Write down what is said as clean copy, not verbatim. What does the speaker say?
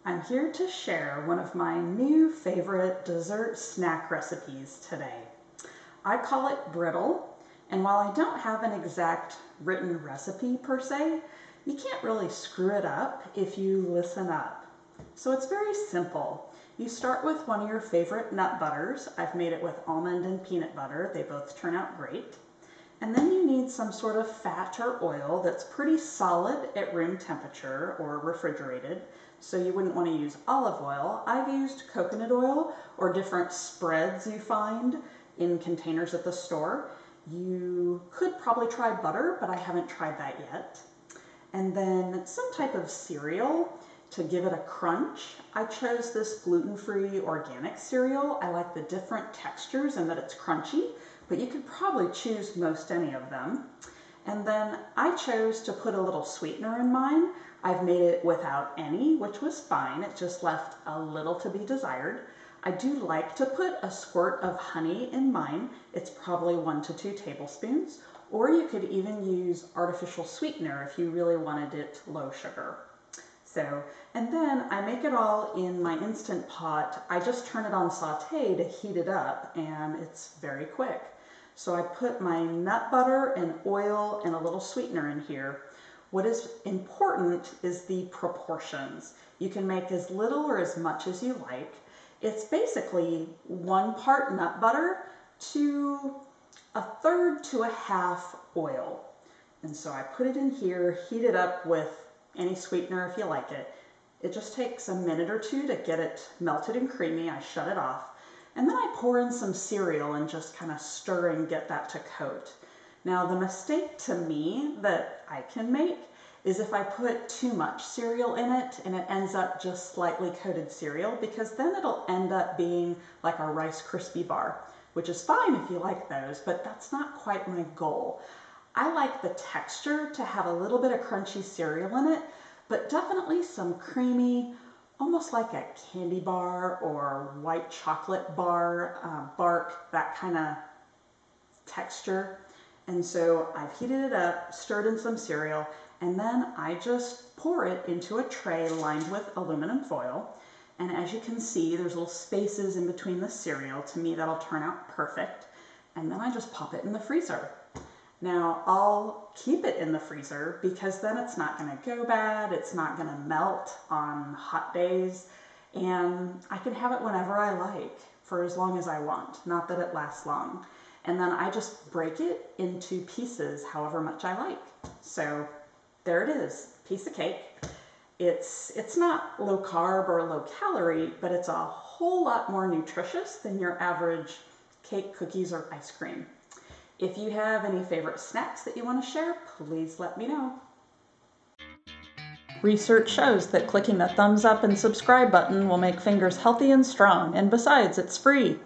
I'm here to share one of my new favorite dessert snack recipes today. I call it brittle, and while I don't have an exact written recipe per se, you can't really screw it up if you listen up. So it's very simple. You start with one of your favorite nut butters. I've made it with almond and peanut butter. They both turn out great. And then you need some sort of fat or oil that's pretty solid at room temperature or refrigerated. So you wouldn't want to use olive oil. I've used coconut oil or different spreads you find in containers at the store. You could probably try butter, but I haven't tried that yet. And then some type of cereal to give it a crunch. I chose this gluten-free organic cereal. I like the different textures and that it's crunchy, but you could probably choose most any of them. And then I chose to put a little sweetener in mine. I've made it without any, which was fine. It just left a little to be desired. I do like to put a squirt of honey in mine. It's probably 1 to 2 tablespoons, or you could even use artificial sweetener if you really wanted it low sugar. And then I make it all in my Instant Pot. I just turn it on saute to heat it up, and it's very quick. So I put my nut butter and oil and a little sweetener in here. What is important is the proportions. You can make as little or as much as you like. It's basically 1 part nut butter to 1/3 to 1/2 oil. And so I put it in here, heat it up with any sweetener if you like it. It just takes a minute or 2 to get it melted and creamy. I shut it off. And then I pour in some cereal and just kind of stir and get that to coat. Now the mistake to me that I can make is if I put too much cereal in it and it ends up just slightly coated cereal, because then it'll end up being like a Rice Krispie bar, which is fine if you like those, but that's not quite my goal. I like the texture to have a little bit of crunchy cereal in it, but definitely some creamy, almost like a candy bar or white chocolate bar, bark, that kind of texture. And so I've heated it up, stirred in some cereal, and then I just pour it into a tray lined with aluminum foil. And as you can see, there's little spaces in between the cereal. To me, that'll turn out perfect. And then I just pop it in the freezer. Now I'll keep it in the freezer because then it's not going to go bad, it's not going to melt on hot days, and I can have it whenever I like for as long as I want, not that it lasts long. And then I just break it into pieces however much I like. So there it is, piece of cake. It's not low carb or low calorie, but it's a whole lot more nutritious than your average cake, cookies, or ice cream. If you have any favorite snacks that you want to share, please let me know. Research shows that clicking the thumbs up and subscribe button will make fingers healthy and strong, and besides, it's free.